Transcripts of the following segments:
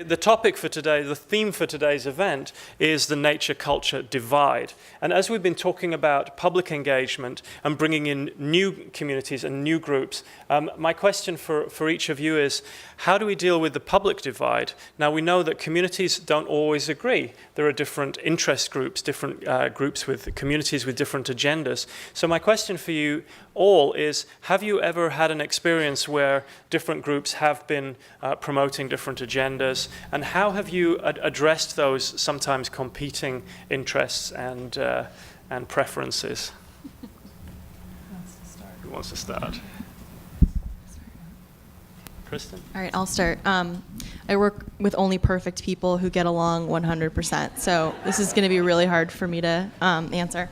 The topic for today, the theme for today's event, is the nature-culture divide. And as we've been talking about public engagement and bringing in new communities and new groups, my question for each of you is, how do we deal with the public divide? Now, we know that communities don't always agree. There are different interest groups, different groups with communities with different agendas. So my question for you all is, have you ever had an experience where different groups have been promoting different agendas, and how have you addressed those sometimes competing interests and preferences? Who wants to start? Kristin? All right, I'll start. I work with only perfect people who get along 100%, so this is going to be really hard for me to answer.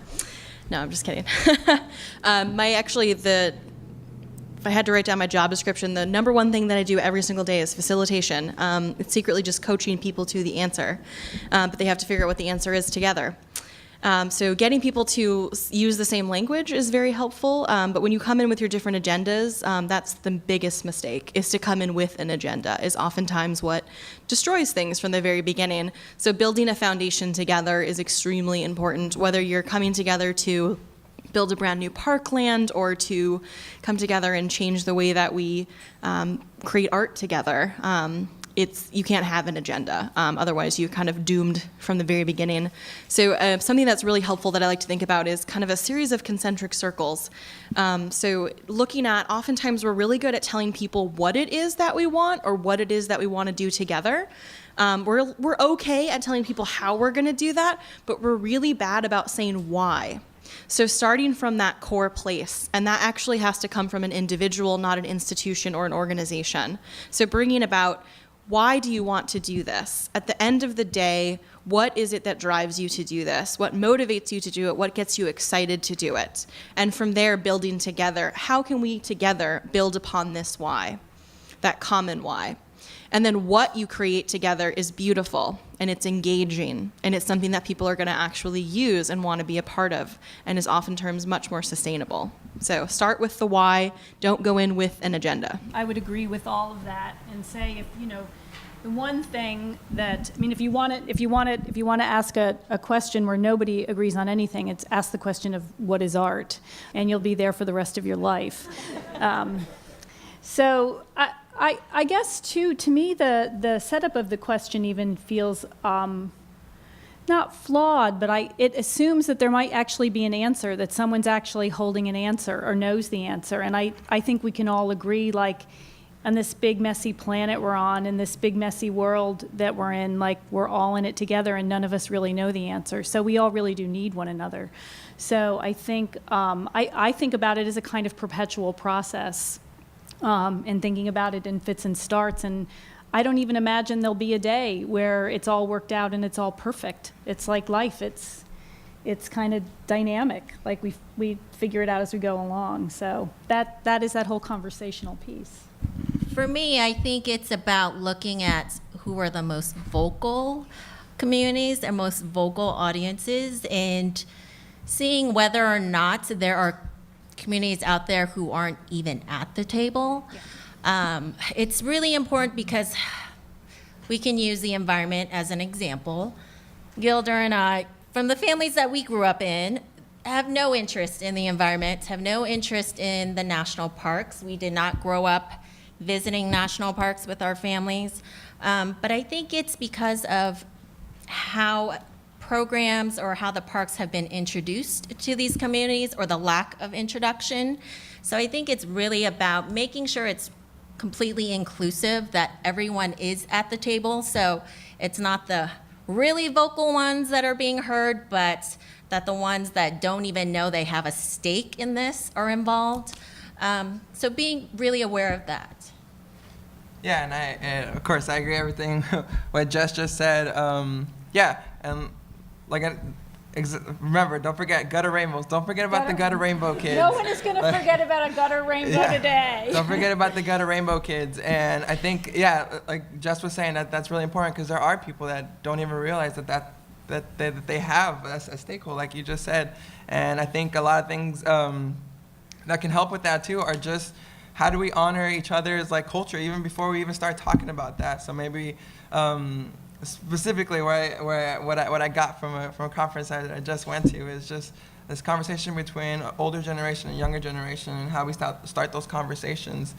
No, I'm just kidding. If I had to write down my job description, the number one thing that I do every single day is facilitation. It's secretly just coaching people to the answer, but they have to figure out what the answer is together. So getting people to use the same language is very helpful, but when you come in with your different agendas, that's the biggest mistake, is to come in with an agenda, is oftentimes what destroys things from the very beginning. So building a foundation together is extremely important, whether you're coming together to build a brand new parkland or to come together and change the way that we create art together. You can't have an agenda, otherwise you're kind of doomed from the very beginning. So something that's really helpful that I like to think about is kind of a series of concentric circles. So looking at, oftentimes we're really good at telling people what it is that we want or what it is that we want to do together. We're okay at telling people how we're going to do that, but we're really bad about saying why. So starting from that core place, and that actually has to come from an individual, not an institution or an organization. So bringing about, why do you want to do this? At the end of the day, what is it that drives you to do this? What motivates you to do it? What gets you excited to do it? And from there, building together, how can we together build upon this why, that common why? And then what you create together is beautiful, and it's engaging, and it's something that people are going to actually use and want to be a part of, and is oftentimes much more sustainable. So start with the why, don't go in with an agenda. I would agree with all of that and say, the one thing that, if you want to ask a question where nobody agrees on anything, it's ask the question of what is art, and you'll be there for the rest of your life. So I guess, too, to me, the setup of the question even feels not flawed, but it assumes that there might actually be an answer, that someone's actually holding an answer or knows the answer. And I think we can all agree, like, on this big, messy planet we're on, in this big, messy world that we're in, like, we're all in it together, and none of us really know the answer. So we all really do need one another. So I think I think about it as a kind of perpetual process. And thinking about it in fits and starts, and I don't even imagine there'll be a day where it's all worked out and it's all perfect. It's like life; it's kind of dynamic. Like we figure it out as we go along. So that is that whole conversational piece. For me, I think it's about looking at who are the most vocal communities and most vocal audiences, and seeing whether or not there are communities out there who aren't even at the table. Yeah. It's really important because we can use the environment as an example. Gilder and I, from the families that we grew up in, have no interest in the environment, have no interest in the national parks. We did not grow up visiting national parks with our families. But I think it's because of how programs or how the parks have been introduced to these communities, or the lack of introduction. So I think it's really about making sure it's completely inclusive, that everyone is at the table. So it's not the really vocal ones that are being heard, but that the ones that don't even know they have a stake in this are involved. So being really aware of that. Yeah, and of course I agree with everything what Jess just said. And remember, don't forget gutter rainbows. Don't forget about the gutter rainbow kids. No one is going to forget about a gutter rainbow today. Don't forget about the gutter rainbow kids. And I think, like Jess was saying, that's really important, because there are people that don't even realize that they have a stakeholder, like you just said. And I think a lot of things that can help with that too are just how do we honor each other's like culture even before we even start talking about that? So maybe specifically what I got from a conference I just went to is just this conversation between older generation and younger generation, and how we start those conversations,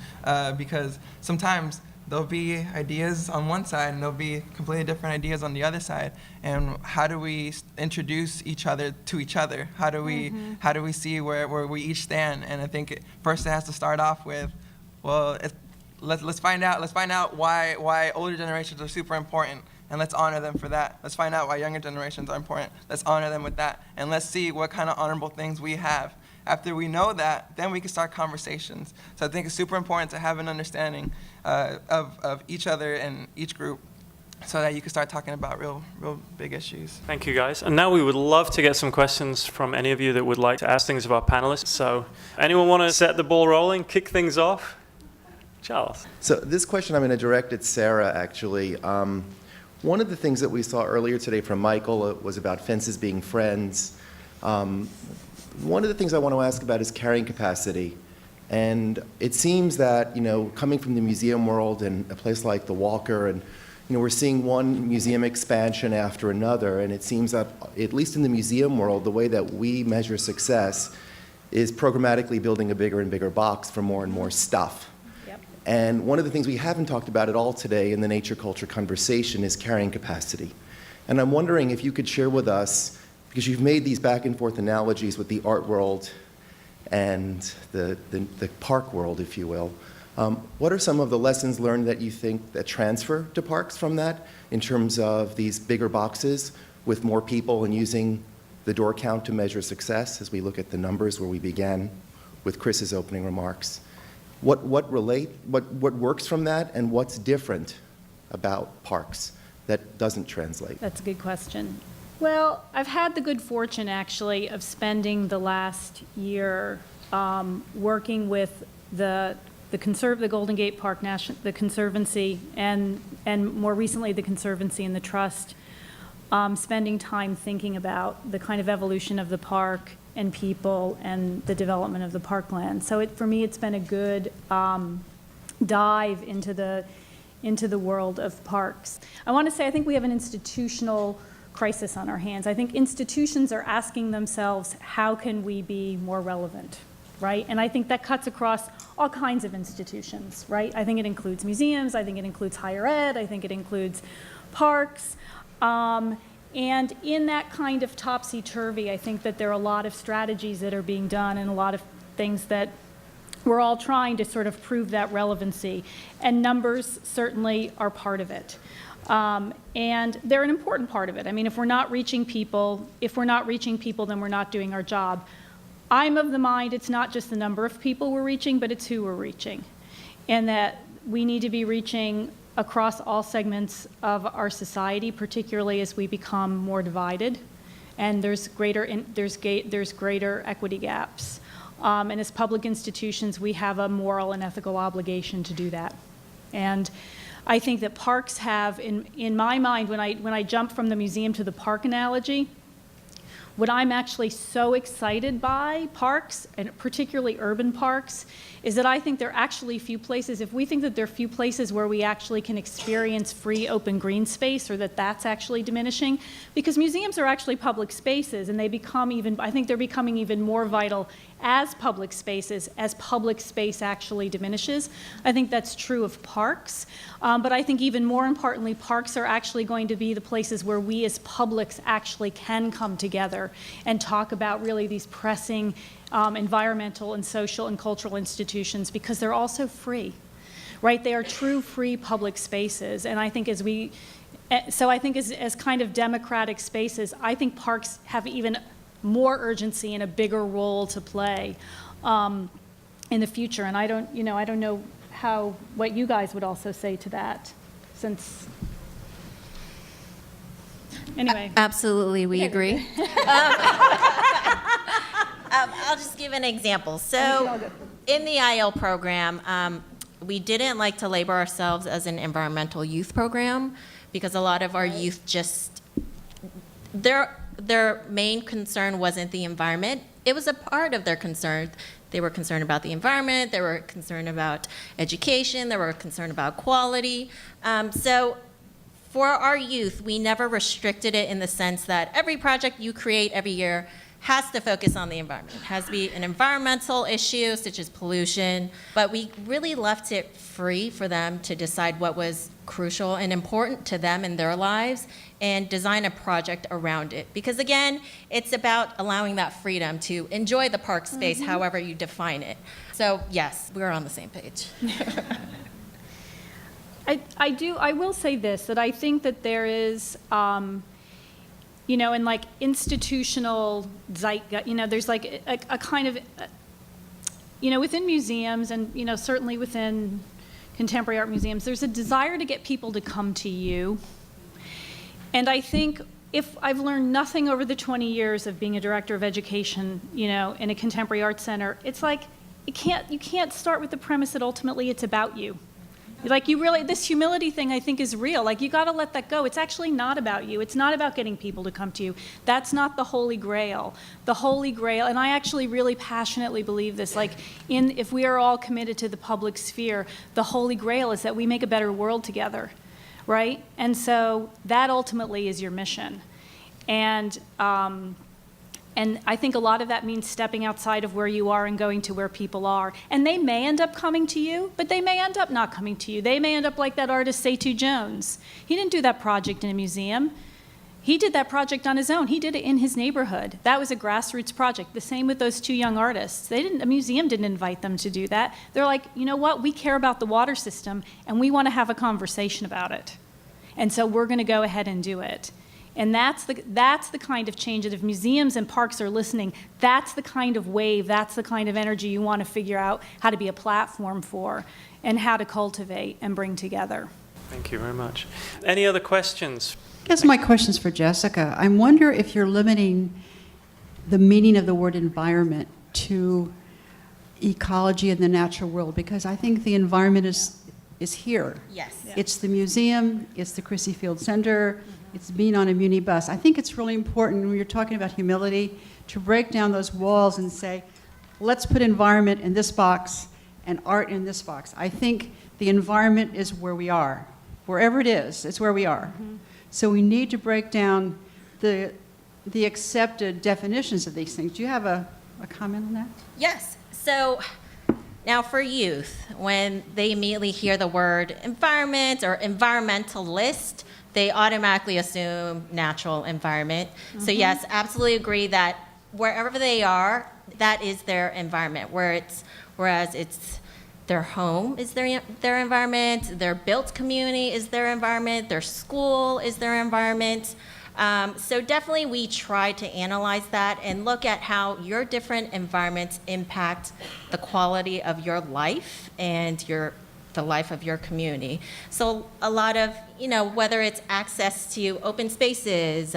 because sometimes there'll be ideas on one side and there'll be completely different ideas on the other side, and how do we introduce each other to each other? How do we see where we each stand? And I think first it has to start off with, well, let's find out why older generations are super important, and let's honor them for that. Let's find out why younger generations are important. Let's honor them with that, and let's see what kind of honorable things we have. After we know that, then we can start conversations. So I think it's super important to have an understanding of each other and each group, so that you can start talking about real big issues. Thank you, guys. And now we would love to get some questions from any of you that would like to ask things of our panelists. So anyone want to set the ball rolling, kick things off? Charles. So this question I'm going to direct at Sarah, actually. One of the things that we saw earlier today from Michael was about fences being friends. One of the things I want to ask about is carrying capacity. And it seems that, coming from the museum world and a place like the Walker, and we're seeing one museum expansion after another, and it seems that, at least in the museum world, the way that we measure success is programmatically building a bigger and bigger box for more and more stuff. Yep. And one of the things we haven't talked about at all today in the nature culture conversation is carrying capacity. And I'm wondering if you could share with us, because you've made these back and forth analogies with the art world and the park world, if you will. What are some of the lessons learned that you think that transfer to parks from that, in terms of these bigger boxes with more people and using the door count to measure success, as we look at the numbers where we began with Chris's opening remarks? What works from that, and what's different about parks that doesn't translate? That's a good question. Well, I've had the good fortune, actually, of spending the last year working with the Golden Gate Park, the Conservancy, and more recently the Conservancy and the Trust, spending time thinking about the kind of evolution of the park and people and the development of the parkland. So for me, it's been a good dive into the world of parks. I want to say I think we have an institutional crisis on our hands. I think institutions are asking themselves, how can we be more relevant, right? And I think that cuts across all kinds of institutions, right? I think it includes museums, I think it includes higher ed, I think it includes parks. And in that kind of topsy-turvy, I think that there are a lot of strategies that are being done and a lot of things that we're all trying to sort of prove that relevancy. And numbers certainly are part of it. And they're an important part of it. I mean, if we're not reaching people, then we're not doing our job. I'm of the mind it's not just the number of people we're reaching, but it's who we're reaching. And that we need to be reaching across all segments of our society, particularly as we become more divided, and there's greater equity gaps. And as public institutions, we have a moral and ethical obligation to do that. And I think that parks have, in my mind, when I jump from the museum to the park analogy, what I'm actually so excited by parks, and particularly urban parks, is that I think there are actually few places, if we think that there are few places where we actually can experience free open green space, or that's actually diminishing, because museums are actually public spaces, and I think they're becoming even more vital as public spaces, as public space actually diminishes. I think that's true of parks, but I think even more importantly, parks are actually going to be the places where we as publics actually can come together and talk about really these pressing environmental and social and cultural institutions, because they're also free, right? They are true free public spaces, and I think as kind of democratic spaces, I think parks have even more urgency and a bigger role to play in the future. And I don't know what you guys would also say to that, since. Anyway. Absolutely, we agree. I'll just give an example. So in the IL program, we didn't like to label ourselves as an environmental youth program, because a lot of our youth just, their main concern wasn't the environment. It was a part of their concern. They were concerned about the environment, they were concerned about education, they were concerned about quality. So for our youth, we never restricted it in the sense that every project you create every year has to focus on the environment. It has to be an environmental issue, such as pollution, but we really left it free for them to decide what was crucial and important to them in their lives and design a project around it. Because again, it's about allowing that freedom to enjoy the park space however you define it. So yes, we're on the same page. I will say this, that I think that there is, you know, in like institutional zeitgeist, you know, there's like a kind of, you know, within museums and, you know, certainly within contemporary art museums, there's a desire to get people to come to you. And I think if I've learned nothing over the 20 years of being a director of education, you know, in a contemporary arts center, it's like you can't start with the premise that ultimately it's about you. Like you really, this humility thing I think is real. Like you got to let that go. It's actually not about you. It's not about getting people to come to you. That's not the Holy Grail. The Holy Grail, and I actually really passionately believe this, like if we are all committed to the public sphere, the Holy Grail is that we make a better world together, right? And so that ultimately is your mission. And I think a lot of that means stepping outside of where you are and going to where people are. And they may end up coming to you, but they may end up not coming to you. They may end up like that artist, Seitu Jones. He didn't do that project in a museum. He did that project on his own. He did it in his neighborhood. That was a grassroots project. The same with those two young artists. A museum didn't invite them to do that. They're like, you know what? We care about the water system, and we want to have a conversation about it. And so we're going to go ahead and do it. And that's the kind of change that if museums and parks are listening, that's the kind of wave, that's the kind of energy you want to figure out how to be a platform for and how to cultivate and bring together. Thank you very much. Any other questions? I guess my question's for Jessica. I wonder if you're limiting the meaning of the word environment to ecology and the natural world, because I think the environment is here. Yes. Yeah. It's the museum, it's the Crissy Field Center, it's being on a muni bus. I think it's really important when you're talking about humility to break down those walls and say, let's put environment in this box and art in this box. I think the environment is where we are. Wherever it is, it's where we are. Mm-hmm. So we need to break down the accepted definitions of these things. Do you have a comment on that? Yes. So now for youth, when they immediately hear the word environment or environmentalist, they automatically assume natural environment. Mm-hmm. So yes, absolutely agree that wherever they are, that is their environment. Whereas it's their home is their environment, their built community is their environment, their school is their environment. So definitely we try to analyze that and look at how your different environments impact the quality of your life and the life of your community. So a lot of, whether it's access to open spaces,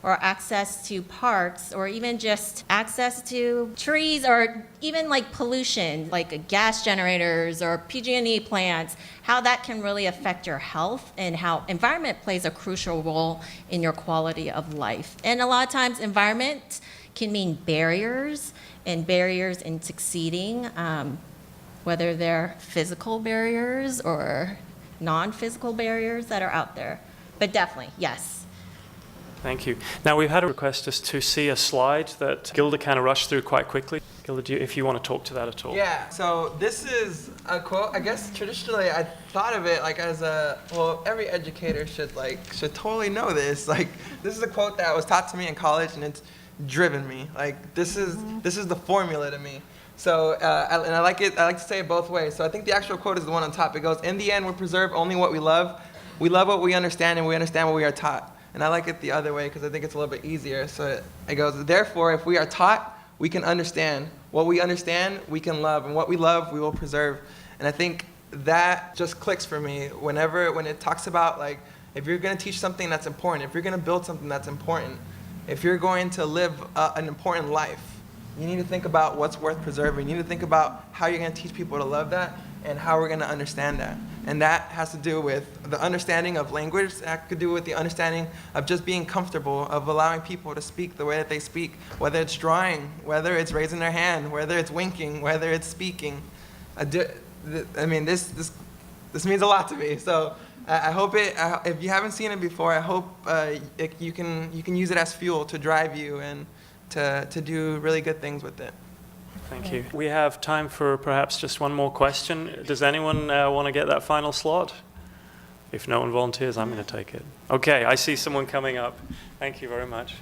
or access to parks, or even just access to trees, or even like pollution, like gas generators or PG&E plants, how that can really affect your health and how environment plays a crucial role in your quality of life. And a lot of times environment can mean barriers in succeeding, whether they're physical barriers or non-physical barriers that are out there. But definitely, yes. Thank you. Now, we've had a request us to see a slide that Gilda kind of rushed through quite quickly. Gilda, if you want to talk to that at all. Yeah, so this is a quote. I guess traditionally I thought of it like as every educator should totally know this. Like, this is a quote that was taught to me in college, and it's driven me. Like, this is the formula to me. So, and I like it. I like to say it both ways. So I think the actual quote is the one on top. It goes, "In the end, we preserve only what we love. We love what we understand, and we understand what we are taught." And I like it the other way because I think it's a little bit easier. So it goes, "Therefore, if we are taught, we can understand. What we understand, we can love. And what we love, we will preserve." And I think that just clicks for me when it talks about, like, if you're going to teach something that's important, if you're going to build something that's important, if you're going to live an important life, you need to think about what's worth preserving. You need to think about how you're going to teach people to love that. and how we're going to understand that. And that has to do with the understanding of language. That could do with the understanding of just being comfortable, of allowing people to speak the way that they speak, whether it's drawing, whether it's raising their hand, whether it's winking, whether it's speaking. I mean, this means a lot to me. So I hope if you haven't seen it before, I hope you can use it as fuel to drive you and to do really good things with it. Thank you. We have time for perhaps just one more question. Does anyone want to get that final slot? If no one volunteers, I'm going to take it. Okay, I see someone coming up. Thank you very much.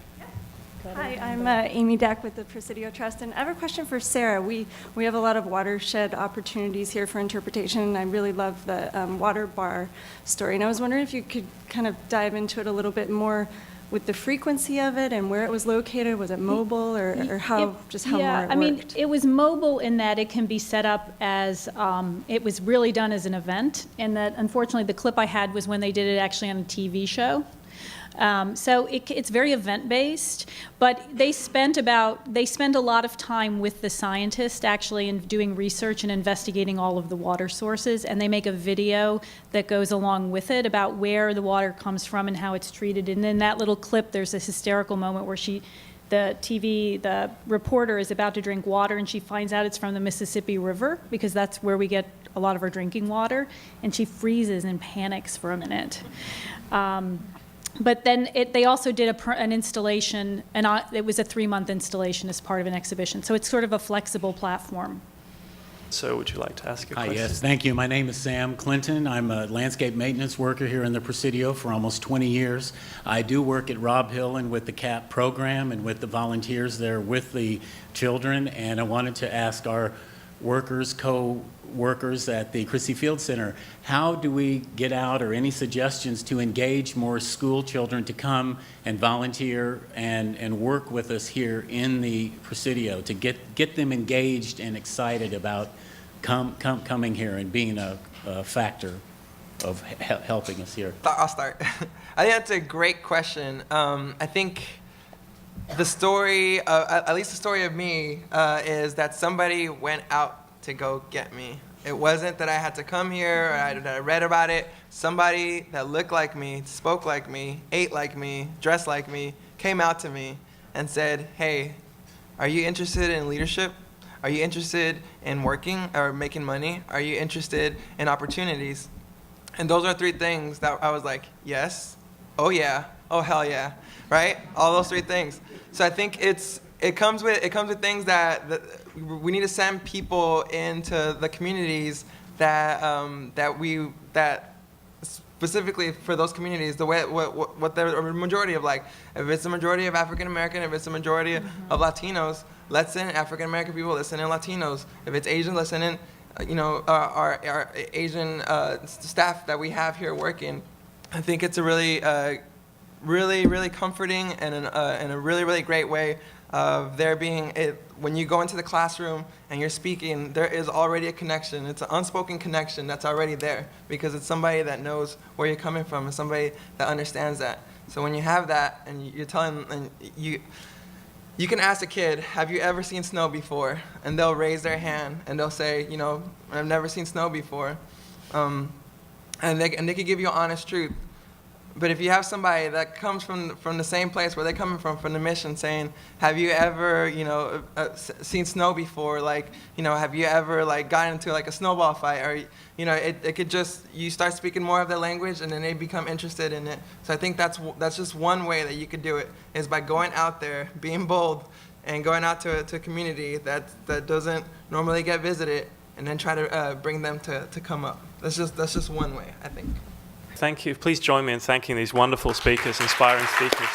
Hi, I'm Amy Dack with the Presidio Trust, and I have a question for Sarah. We have a lot of watershed opportunities here for interpretation, and I really love the water bar story. And I was wondering if you could kind of dive into it a little bit more with the frequency of it and where it was located. Was it mobile or how more it worked? Yeah, I mean, it was mobile in that it can be set up as, it was really done as an event, and that unfortunately the clip I had was when they did it actually on a TV show. So it's very event-based, but they spend a lot of time with the scientist actually in doing research and investigating all of the water sources, and they make a video that goes along with it about where the water comes from and how it's treated. And in that little clip, there's a hysterical moment where the reporter is about to drink water, and she finds out it's from the Mississippi River, because that's where we get a lot of our drinking water, and she freezes and panics for a minute. But then they also did an installation, and it was a 3-month installation as part of an exhibition. So it's sort of a flexible platform. So would you like to ask a question? Hi, yes, thank you. My name is Sam Clinton. I'm a landscape maintenance worker here in the Presidio for almost 20 years. I do work at Robb Hill and with the CAP program and with the volunteers there with the children. And I wanted to ask our co-workers at the Crissy Field Center, how do we get out, or any suggestions to engage more school children to come and volunteer and work with us here in the Presidio, to get them engaged and excited about coming here and being a factor of helping us here? I'll start. I think that's a great question. I think the story, at least the story of me, is that somebody went out to go get me. It wasn't that I had to come here, or that I read about it. Somebody that looked like me, spoke like me, ate like me, dressed like me, came out to me and said, hey, are you interested in leadership? Are you interested in working or making money? Are you interested in opportunities? And those are 3 things that I was like, yes, oh yeah, oh hell yeah, right? All those 3 things. So I think it comes with things that we need to send people into the communities that specifically for those communities, the way what the majority of, like, if it's a majority of African American, if it's a majority of Latinos, let's send African American people, let's send in Latinos. If it's Asian, let's send in our Asian staff that we have here working. I think it's a really comforting and a really great way of there being when you go into the classroom and you're speaking, there is already a connection. It's an unspoken connection that's already there, because it's somebody that knows where you're coming from and somebody that understands that. So when you have that and you're telling, and you can ask a kid, have you ever seen snow before? And they'll raise their hand and they'll say, I've never seen snow before. And they could give you an honest truth. But if you have somebody that comes from the same place where they're coming from the mission, saying, have you ever, seen snow before? Like, have you ever, like, gotten into, like, a snowball fight? Or, it could just, you start speaking more of their language and then they become interested in it. So I think that's just one way that you could do it, is by going out there, being bold, and going out to a community that doesn't normally get visited, and then try to bring them to come up. That's just one way, I think. Thank you. Please join me in thanking these wonderful speakers, inspiring speakers.